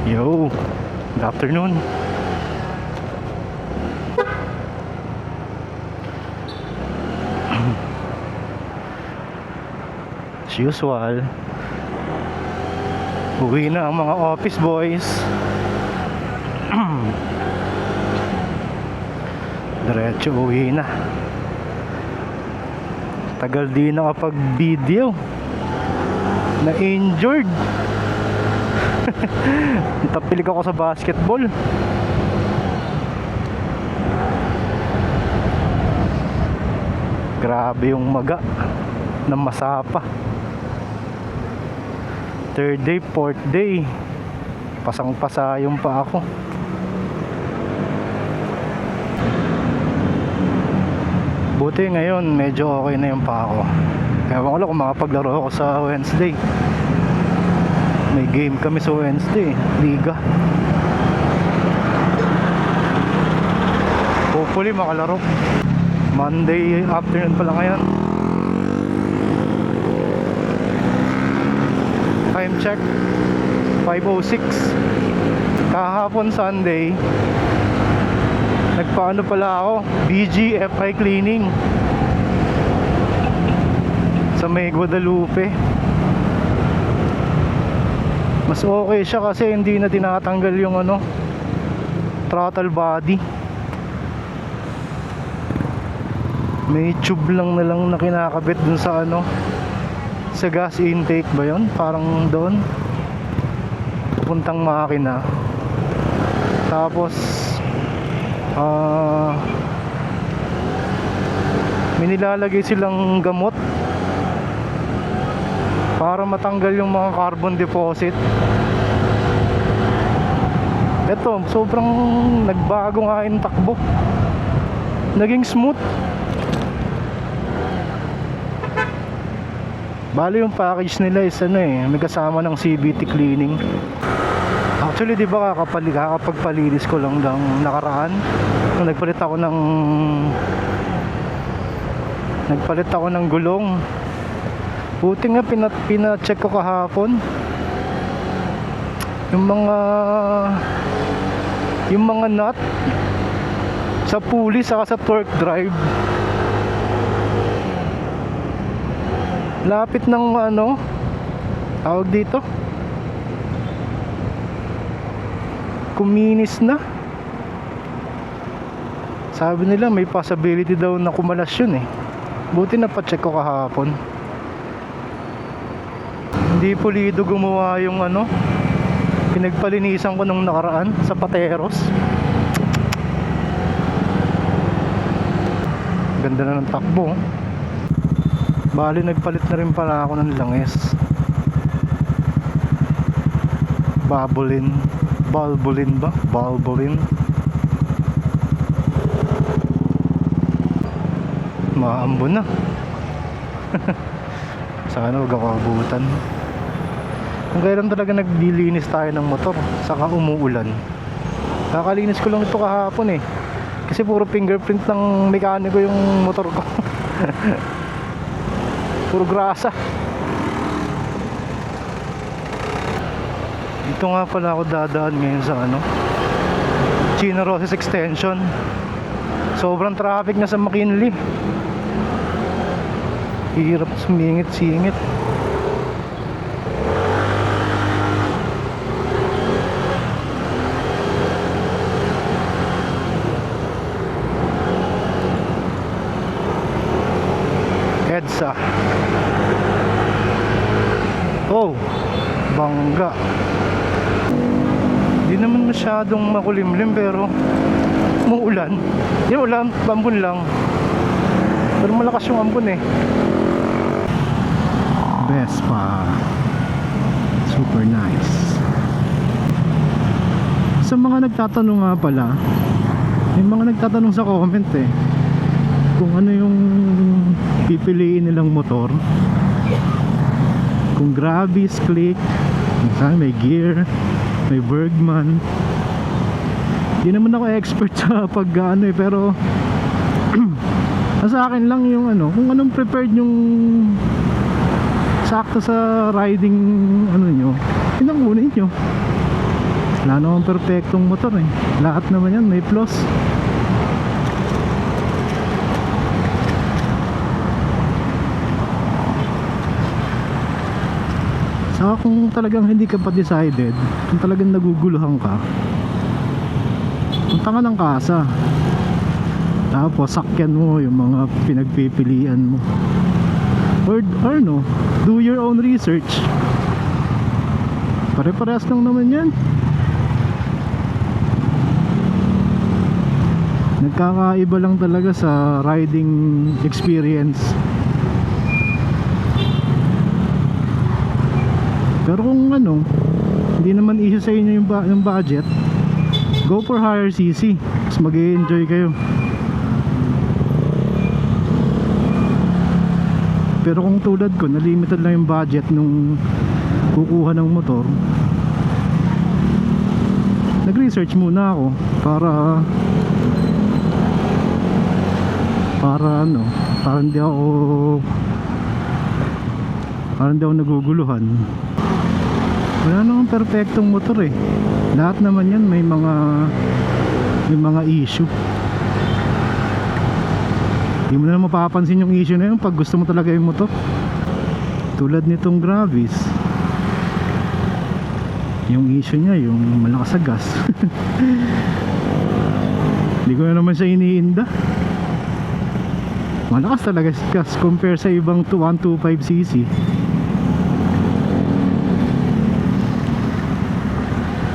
Yo, good afternoon. As usual, uwi na ang mga office boys. Diretso uwi na. Tagal di nakapag-video. Na-injured. Tapilig ako sa basketball. Grabe yung maga ng masapa. Third day, fourth day, pasang-pasa yung pa ako. Buti ngayon medyo okay na yung pa ako. Ewan ko lang kung makapaglaro ako sa Wednesday. May game kami sa Wednesday, Liga. Hopefully makalaro. Monday afternoon pala ngayon. Time check 5:06. Kahapon Sunday, nagpaano pala ako, BGFI cleaning sa may Guadalupe. Mas okay siya kasi hindi na tinatanggal yung throttle body. May tube lang na lang na kinakabit dun sa sa gas intake ba yun? Parang doon pupuntang makina. Tapos may nilalagay silang gamot para matanggal yung mga carbon deposit. Eto, sobrang nagbago nga yung takbo. Naging smooth. Bali yung package nila is may kasama ng CVT cleaning. Actually, di ba kakapagpalinis ko lang ng nakaraan nung nagpalit ako ng gulong. Buti nga pina-check ko kahapon yung mga nut sa pulley saka sa torque drive. Lapit ng tawag dito, kuminis na. Sabi nila may possibility daw na kumalas yun eh. Buti na pa-check ko kahapon. Hindi pulido gumawa yung pinagpalinisan ko nung nakaraan sa Pateros. Ganda na ng takbo. Bali nagpalit na rin pala ako ng langis. Valvoline ba? Valvoline. Maambon na. Sana huwag ako abutan. Kung kailan talaga naglilinis tayo ng motor saka umuulan. Kakalinis ko lang ito kahapon eh. Kasi puro fingerprint ng mekaniko yung motor ko. Puro grasa. Dito nga pala ako dadaan ngayon sa Chino Roces Extension. Sobrang traffic na sa McKinley. Hirap sumingit-singit. EDSA. Oh, bangga. Di naman masyadong makulimlim pero umuulan. Yung ulan, ambon lang. Pero malakas yung ambon eh. Vespa. Super nice. Sa mga nagtatanong nga pala, may mga nagtatanong sa comment eh, kung ano yung pipiliin nilang motor. Kung Gravis, Click, may Gear, may Bergman. Di naman ako expert sa pero sa akin lang yung kung anong prepared yung sakto sa riding nyo, yun ang kunin nyo. Wala namang perfectong motor eh. Lahat naman yan may flaws. Saka kung talagang hindi ka pa decided, kung talagang naguguluhan ka, punta ka ng kasa, tapos sakyan mo yung mga pinagpipilian mo, or no, do your own research. Pare-parehas lang naman yan. Nagkakaiba lang talaga sa riding experience. Pero kung ano, hindi naman issue sa inyo yung budget, go for higher CC. Mas mag-i-enjoy kayo. Pero kung tulad ko, na limited lang yung budget nung kukuha ng motor, nag-research muna ako para ano, para hindi ako naguguluhan. Wala namang perfectong motor eh. Lahat naman yan may mga issue. Hindi mo na mapapansin yung issue na yun pag gusto mo talaga yung motor. Tulad nitong Gravis, yung issue niya yung malakas sa gas. Hindi ko na naman siya iniinda. Malakas talaga sa gas compare sa ibang 125cc.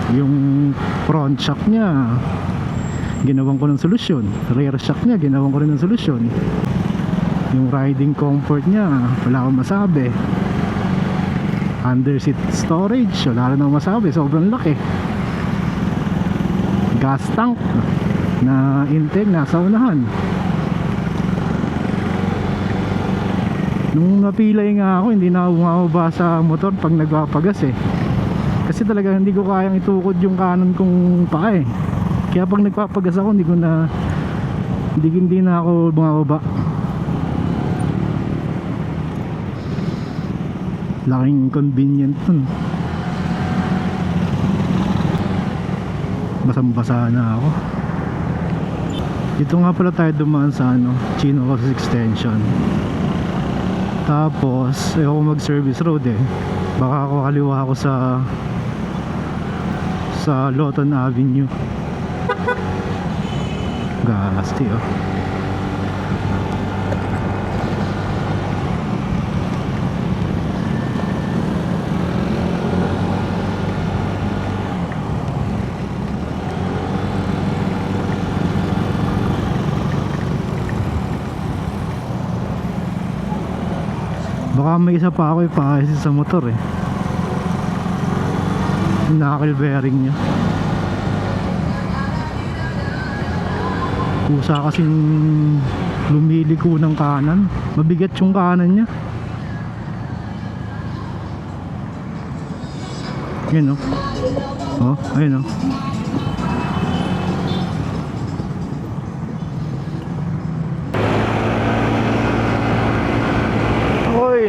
Yung front shock niya ginawan ko ng solusyon, rear shock niya ginawan ko rin ng solusyon. Yung riding comfort niya wala akong masabi. Under seat storage wala rin akong masabi, sobrang laki. Gas tank na intake nasa unahan. Nung napilay nga ako, hindi na bumaba sa motor pag nagpapagas eh. Kasi talaga hindi ko kayang itukod yung kanan kong paa eh. Kaya pag nagpapagas ako, hindi na ako bumababa. Laking convenient dun. Basang-basa na ako. Dito nga pala tayo dumaan sa Chino Cross Extension. Tapos ayoko mag-service road eh. Baka ako kaliwa ako sa Loton Avenue. Gasti oh. Baka may isa pa ako ipaayos sa motor eh. Yung knuckle bearing nya. Kusa kasing lumiliko ng kanan. Mabigat yung kanan nya. Yun oh. Oh, ayun oh.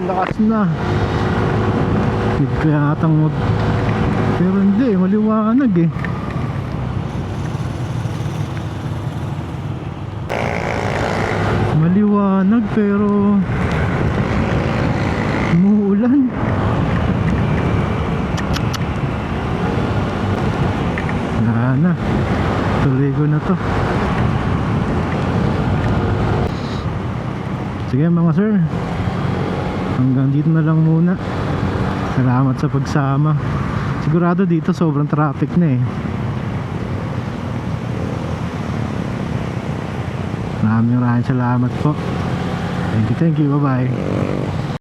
Lakas na. Hindi kaya atang pero hindi, maliwanag eh. Maliwanag pero umuulan. Wala na. Tuloy ko na to. Sige mga sir, hanggang dito na lang muna. Salamat sa pagsama. Sigurado dito sobrang traffic na eh. Maraming salamat po. Thank you, bye bye.